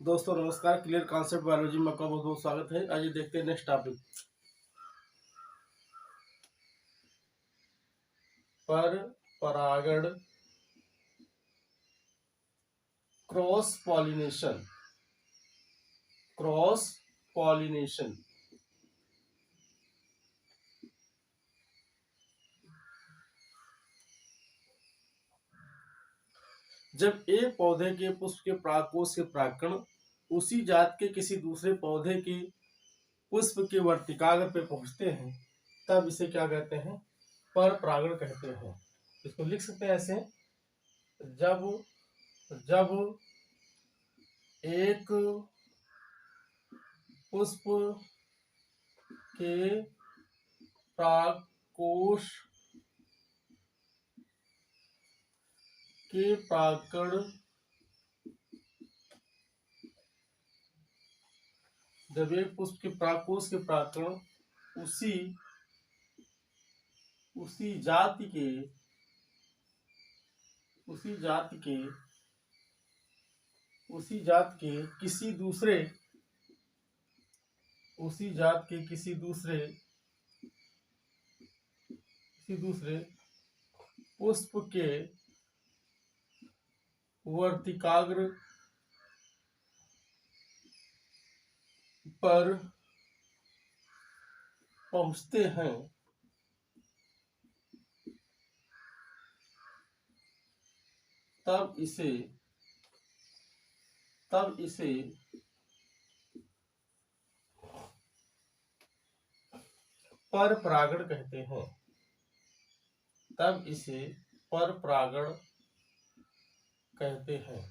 दोस्तों नमस्कार। Clear concept biology में आपका बहुत बहुत स्वागत है। आइए देखते हैं नेक्स्ट टॉपिक। पर परागण, क्रॉस पॉलिनेशन। क्रॉस पॉलिनेशन जब एक पौधे के पुष्प के परागकोश के परागकण उसी जात के किसी दूसरे पौधे के पुष्प के वर्तिकाग्र पे पहुंचते हैं, तब इसे क्या कहते हैं? पर परागण कहते हैं। इसको लिख सकते हैं ऐसे: जब जब एक पुष्प के परागकोश के परागकण जब एक पुष्प के परागकोश के परागकण उसी जाति के किसी दूसरे पुष्प के वर्तिकाग्र पर पहुंचते हैं, तब इसे पर परागण कहते हैं।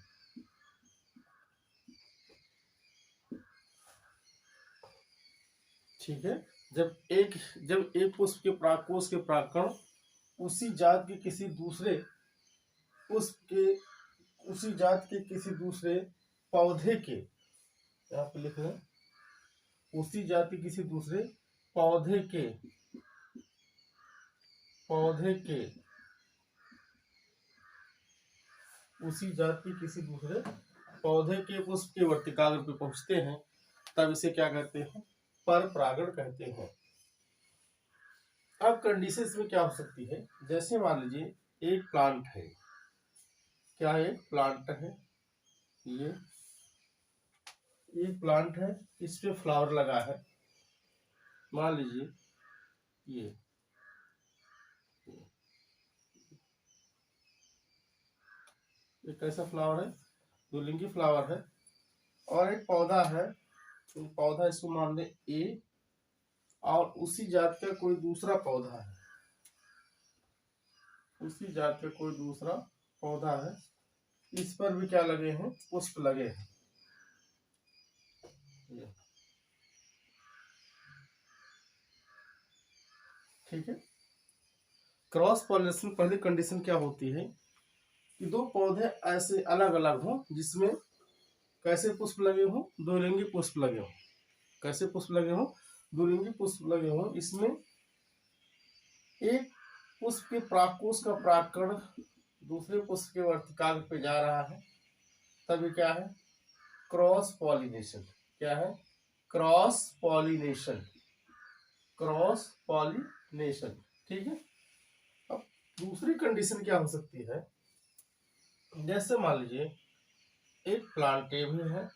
ठीक है। जब एक पुष्प के परागकोश के परागकण उसी जात के किसी दूसरे पौधे के, यहाँ पे लिख रहे हैं, उसी जात के किसी दूसरे पौधे के पुष्प के वर्तिकाग्र पे पहुंचते हैं, तब इसे क्या कहते हैं? पर परागण कहते हैं। अब कंडीशंस में क्या हो सकती है? जैसे मान लीजिए एक प्लांट है। क्या एक प्लांट है? ये एक प्लांट है, इस पे फ्लावर लगा है। मान लीजिए ये कैसा फ्लावर है? द्विलिंगी फ्लावर है। और एक पौधा है, पौधा इसको मान ले ए, और उसी जात का कोई दूसरा पौधा है, इस पर भी क्या लगे हैं? पुष्प लगे हैं। ठीक है। क्रॉस पॉलिनेशन पहली कंडीशन क्या होती है कि दो पौधे ऐसे अलग अलग हों, जिसमें कैसे पुष्प लगे हों? द्विलिंगी पुष्प लगे हों। कैसे पुष्प लगे हों? द्विलिंगी पुष्प लगे हों। इसमें एक पुष्प के परागकोश का परागकण दूसरे पुष्प के वर्तिकाग्र पे जा रहा है, तभी क्या है? Cross pollination. क्या है? Cross pollination. ठीक है। अब दूसरी कंडीशन क्या हो सकती है? जैसे मान लीजिए एक प्लांट ए भी है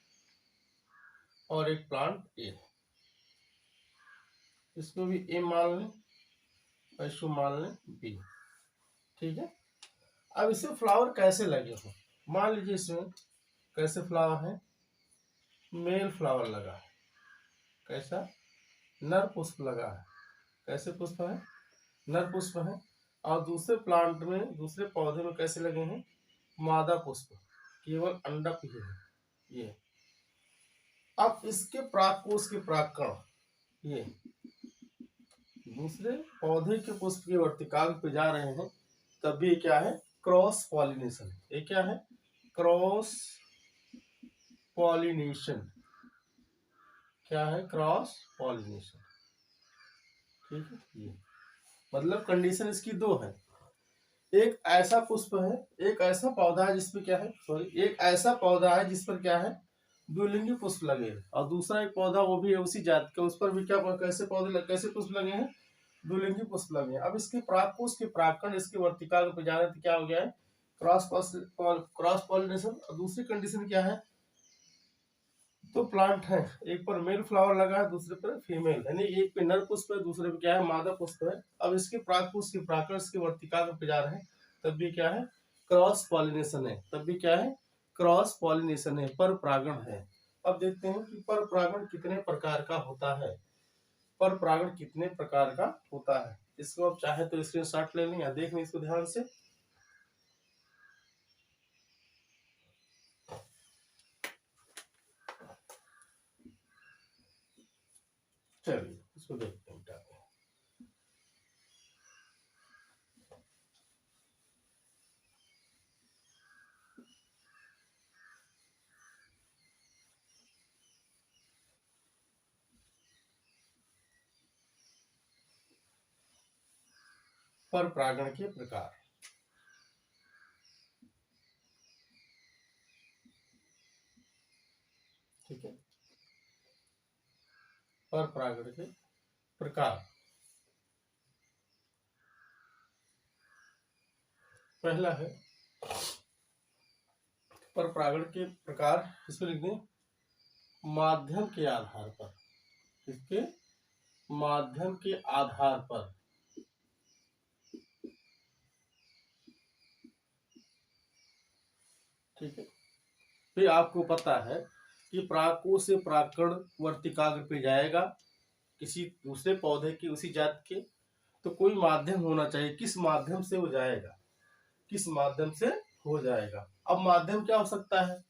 और एक प्लांट ए है। इसको भी ए मान लें और इसको मान लें बी। ठीक है। अब इसे फ्लावर कैसे लगे हो? मान लीजिए इसमें कैसे फ्लावर है? मेल फ्लावर लगा है। कैसा? नर पुष्प लगा है। कैसे पुष्प है? नर पुष्प है। और दूसरे प्लांट में, दूसरे पौधे में कैसे लगे हैं? मादा पुष्प, केवल अंडक ही है ये। अब इसके परागकोश के परागकण ये दूसरे पौधे के पुष्प के वर्तिकाग्र पे जा रहे हैं, तब ये क्या है? Cross pollination. ये क्या है? Cross pollination. क्या है? Cross pollination. ठीक है। ये मतलब कंडीशन इसकी दो है। एक ऐसा पुष्प है, एक ऐसा पौधा है जिसमें क्या है, एक ऐसा पौधा है जिस पर क्या है? द्विलिंगी पुष्प लगे, और दूसरा एक पौधा वो भी है उसी जात का, उस पर भी क्या कैसे कैसे पुष्प लगे हैं, द्विलिंगी पुष्प लगे हैं। अब इसके परागकोश के परागकण इसके वर्तिकाग्र पे जा रहे थे, क्या हो गया है, क्रॉस पॉलिनेशन। और दूसरी कंडीशन क्या है, तो प्लांट है, एक पर मेल फ्लावर लगा है, दूसरे पर फीमेल, यानी एक पे नर पुष्प है, दूसरे पे क्या है, मादा पुष्प है। अब इसके परागकोश के परागकण इसके वर्तिकाग्र पे जा रहे हैं, तब भी क्या है, क्रॉस पॉलिनेशन है, तब भी क्या है, क्रॉस पॉलिनेशन है, पर परागण है। अब देखते हैं कि पर परागण कितने प्रकार का होता है, पर परागण कितने प्रकार का होता है। इसको आप चाहे तो स्क्रीनशॉट ले लें या देख लें इसको ध्यान से। चलिए इसको देखते हैं क्या है। पर परागण के प्रकार, ठीक है, पर परागण के प्रकार। पहला है पर परागण के प्रकार, इसको लिख दें माध्यम के आधार पर, इसके माध्यम के आधार पर, ठीक है। फिर आपको पता है कि परागकोश से परागकण वर्तिकाग्र पे जाएगा किसी दूसरे पौधे की उसी जात के, तो कोई माध्यम होना चाहिए, किस माध्यम से वो जाएगा, किस माध्यम से हो जाएगा। अब माध्यम क्या हो सकता है,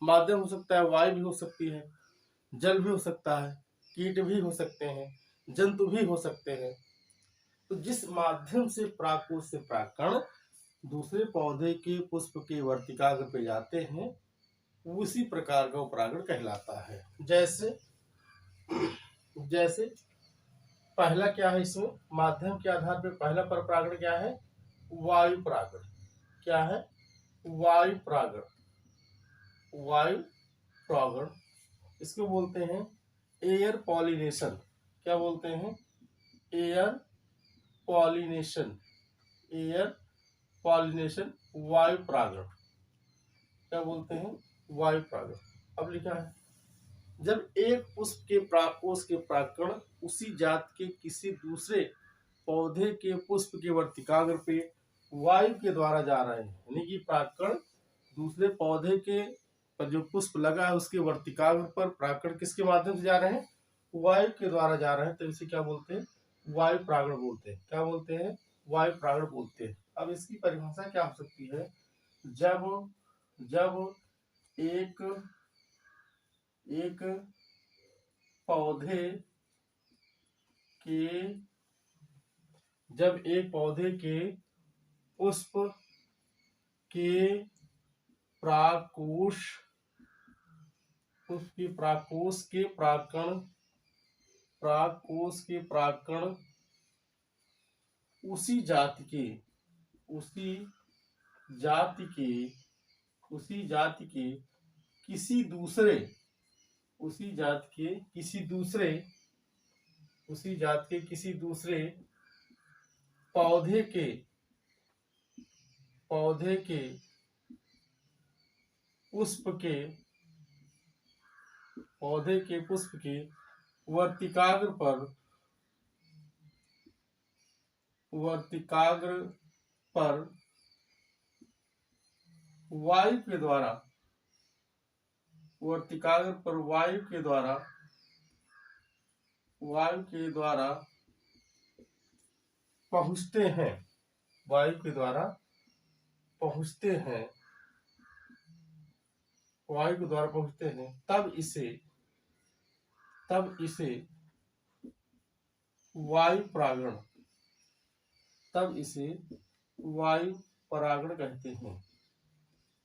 माध्यम हो सकता है वायु भी हो सकती है, जल भी हो सकता है, कीट भी हो सकते हैं, जंतु भी हो सकते हैं। तो जिस माध्यम से परागकोश से परागकण दूसरे पौधे के पुष्प के वर्तिकाग्र पे जाते हैं, उसी प्रकार का परागण कहलाता है। जैसे जैसे पहला क्या है, इसमें माध्यम के आधार पर पहला पर परागण क्या है, वायु परागण। क्या है, वायु परागण, वायु परागण, इसको बोलते हैं एयर पॉलिनेशन। क्या बोलते हैं, एयर पॉलिनेशन, एयर पॉलिनेशन, वायु परागण, क्या बोलते हैं, वायु परागण। अब लिखा है जब एक पुष्प के परागकोश के परागकण उसी जात के किसी दूसरे पौधे के पुष्प के वर्तिकाग्र पे वायु के द्वारा जा रहे हैं, यानी कि परागकण दूसरे पौधे के पर जो पुष्प लगा है उसके वर्तिकाग्र पर परागकण किसके माध्यम से जा रहे हैं, वायु के द्वारा जा रहे हैं, तो इसे क्या बोलते हैं, वायु परागण बोलते हैं। क्या बोलते हैं, वायु परागण बोलते हैं। अब इसकी परिभाषा क्या हो सकती है, जब जब एक एक पौधे के जब एक पौधे के पुष्प के परागकोश पुष्प के परागकोश के परागकण परागकोश के परागकण उसी जाति के उसी जाति के उसी जाति के किसी दूसरे उसी जात के किसी दूसरे उसी जात के किसी दूसरे पौधे के पुष्प के पौधे के पुष्प के वर्तिकाग्र पर वायु के द्वारा वर्तिकाग्र पर वायु के द्वारा पहुंचते हैं, वायु के द्वारा पहुंचते हैं, वायु के द्वारा पहुंचते हैं, तब इसे वायु परागण वायु परागण कहते हैं,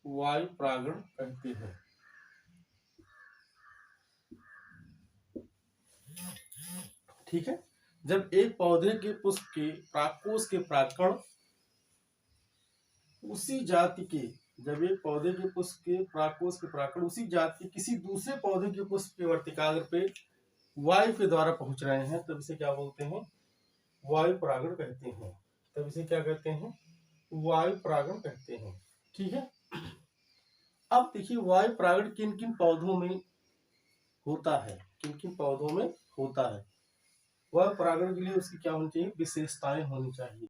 वायु परागण कहते हैं। ठीक है, जब एक पौधे के पुष्प के परागकोश के परागकण उसी जाति के जब एक पौधे के पुष्प के परागकोश के परागकण उसी जात के किसी दूसरे पौधे के पुष्प के वर्तिकाग्र पे वायु के द्वारा पहुंच रहे हैं, तब इसे क्या बोलते हैं? वायु परागण कहते हैं। तब इसे क्या कहते हैं? वायु परागण कहते हैं। ठीक है। अब देखिए वायु परागण किन किन पौधों में होता है, किन किन पौधों में होता है। वायु परागण के लिए उसकी क्या होनी चाहिए? विशेषताएं होनी चाहिए।